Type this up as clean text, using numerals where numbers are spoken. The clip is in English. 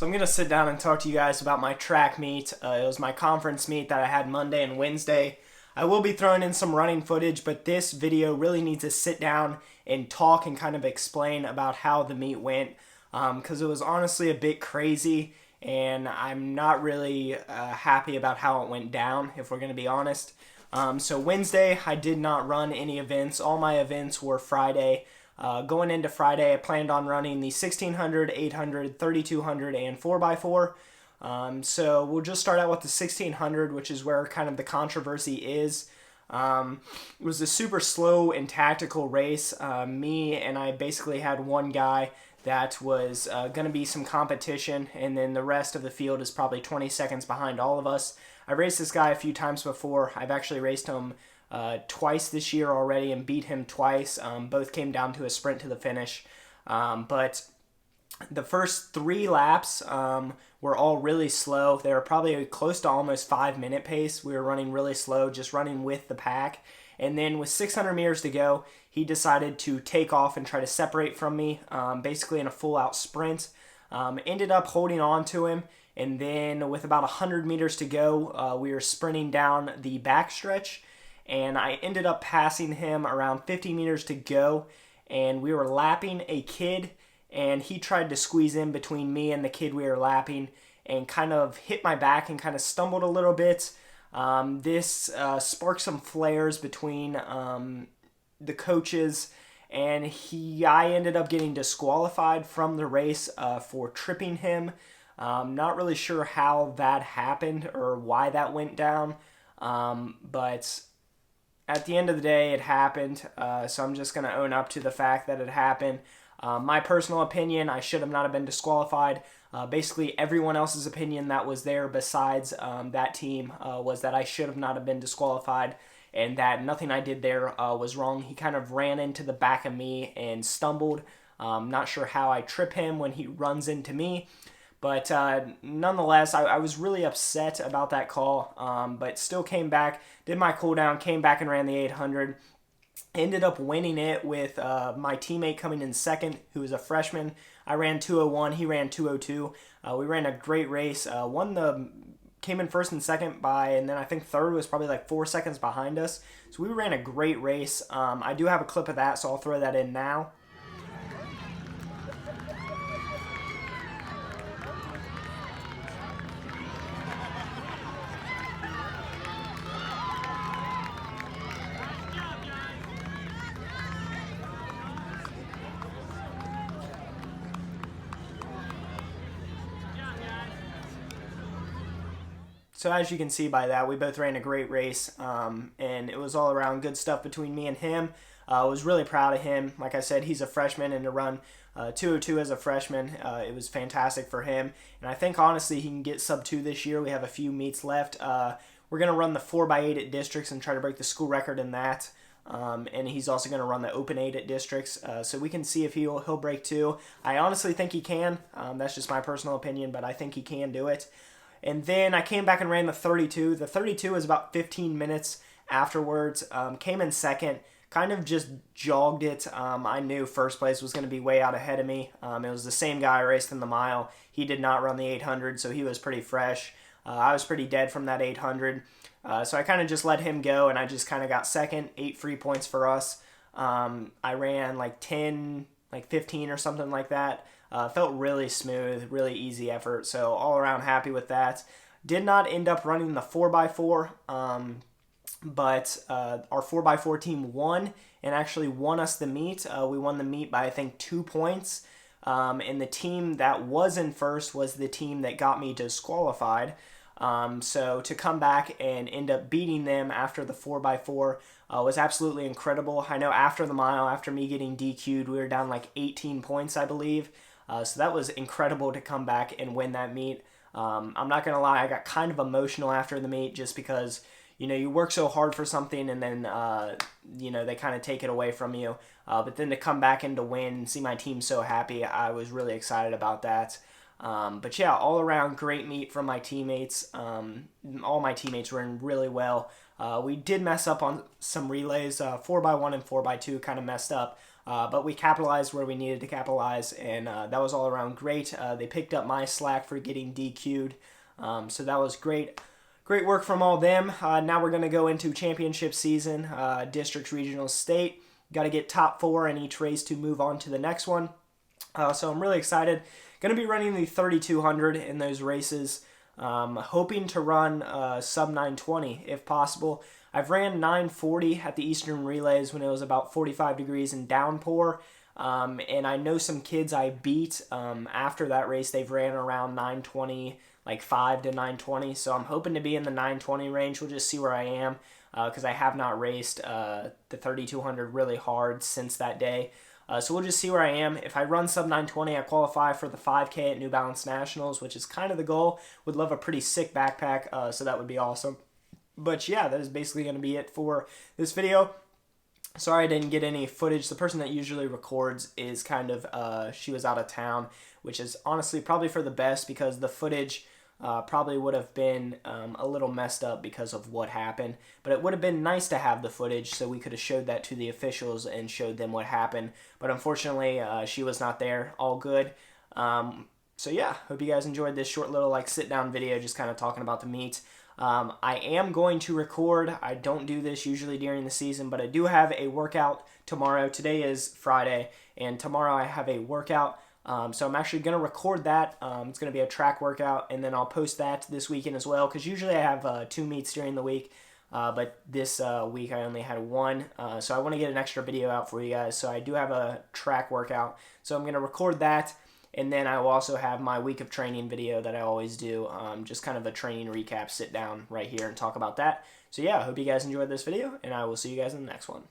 So I'm going to sit down and talk to you guys about my track meet. It was my conference meet that I had Monday and Wednesday. I will be throwing in some running footage, but this video really needs to sit down and talk and kind of explain about how the meet went, because it was honestly a bit crazy, and I'm not really happy about how it went down, if we're going to be honest. So Wednesday, I did not run any events. All my events were Friday. Going into Friday, I planned on running the 1600, 800, 3200, and 4x4. So we'll just start out with the 1600, which is where kind of the controversy is. It was a super slow and tactical race. Me and I basically had one guy that was going to be some competition, and then the rest of the field is probably 20 seconds behind all of us. I raced this guy a few times before. I've actually raced him twice this year already and beat him twice. Both came down to a sprint to the finish. But the first 3 laps were all really slow. They were probably close to almost 5-minute pace. We were running really slow, just running with the pack. And then with 600 meters to go, he decided to take off and try to separate from me, basically in a full-out sprint. Ended up holding on to him. And then with about 100 meters to go, we were sprinting down the backstretch. And I ended up passing him around 50 meters to go, and we were lapping a kid, and he tried to squeeze in between me and the kid we were lapping and kind of hit my back and kind of stumbled a little bit. This sparked some flares between the coaches, and I ended up getting disqualified from the race for tripping him. Not really sure how that happened or why that went down, but at the end of the day, it happened, so I'm just going to own up to the fact that it happened. My personal opinion, I should have not have been disqualified. Basically, everyone else's opinion that was there besides that team was that I should have not have been disqualified and that nothing I did there was wrong. He kind of ran into the back of me and stumbled. Not sure how I trip him when he runs into me. But nonetheless, I was really upset about that call, but still came back, did my cooldown, came back and ran the 800. Ended up winning it with my teammate coming in second, who was a freshman. I ran 201, he ran 202. We ran a great race. Came in first and second and then I think third was probably like 4 seconds behind us. So we ran a great race. I do have a clip of that, so I'll throw that in now. So as you can see by that, we both ran a great race, and it was all around good stuff between me and him. I was really proud of him. Like I said, he's a freshman, and to run 202 as a freshman, it was fantastic for him. And I think, honestly, he can get sub 2 this year. We have a few meets left. We're going to run the 4x8 at districts and try to break the school record in that. And he's also going to run the open 8 at districts, so we can see if he'll break 2. I honestly think he can. That's just my personal opinion, but I think he can do it. And then I came back and ran the 32. The 32 was about 15 minutes afterwards. Came in second, kind of just jogged it. I knew first place was going to be way out ahead of me. It was the same guy I raced in the mile. He did not run the 800, so he was pretty fresh. I was pretty dead from that 800. So I kind of just let him go, and I just kind of got second, 8 free points for us. I ran like 10, like 15 or something like that. Felt really smooth, really easy effort, so all around happy with that. Did not end up running the 4x4, but our 4x4 team won and actually won us the meet. We won the meet by, I think, 2 points, and the team that was in first was the team that got me disqualified. So to come back and end up beating them after the 4x4 was absolutely incredible. I know after the mile, after me getting DQ'd, we were down like 18 points, I believe. So that was incredible to come back and win that meet. I'm not going to lie, I got kind of emotional after the meet just because, you work so hard for something and then, they kind of take it away from you. But then to come back and to win and see my team so happy, I was really excited about that. But yeah, all around great meet from my teammates. All my teammates ran really well. We did mess up on some relays. 4x1 and 4x2 kind of messed up. But we capitalized where we needed to capitalize, and that was all around great. They picked up my slack for getting DQ'd, so that was great. Great work from all them. Now we're going to go into championship season, districts, regional, state. Got to get top 4 in each race to move on to the next one. So I'm really excited. Going to be running the 3200 in those races. Hoping to run sub 920 if possible. I've ran 940 at the Eastern Relays when it was about 45 degrees and downpour. And I know some kids I beat after that race, they've ran around 920, like 5 to 920. So I'm hoping to be in the 920 range. We'll just see where I am because I have not raced the 3200 really hard since that day. So we'll just see where I am. If I run sub 920, I qualify for the 5K at New Balance Nationals, which is kind of the goal. Would love a pretty sick backpack, so that would be awesome. But yeah, that is basically going to be it for this video. Sorry I didn't get any footage. The person that usually records is kind of, she was out of town, which is honestly probably for the best because the footage probably would have been a little messed up because of what happened. But it would have been nice to have the footage so we could have showed that to the officials and showed them what happened. But unfortunately, she was not there. All good. So yeah, hope you guys enjoyed this short little like sit down video just kind of talking about the meet. I am going to record. I don't do this usually during the season, but I do have a workout tomorrow. Today is Friday, and tomorrow I have a workout. So I'm actually going to record that. It's going to be a track workout, and then I'll post that this weekend as well, because usually I have 2 meets during the week, but this week I only had 1. So I want to get an extra video out for you guys. So I do have a track workout. So I'm going to record that. And then I will also have my week of training video that I always do, just kind of a training recap, sit down right here and talk about that. So yeah, I hope you guys enjoyed this video, and I will see you guys in the next one.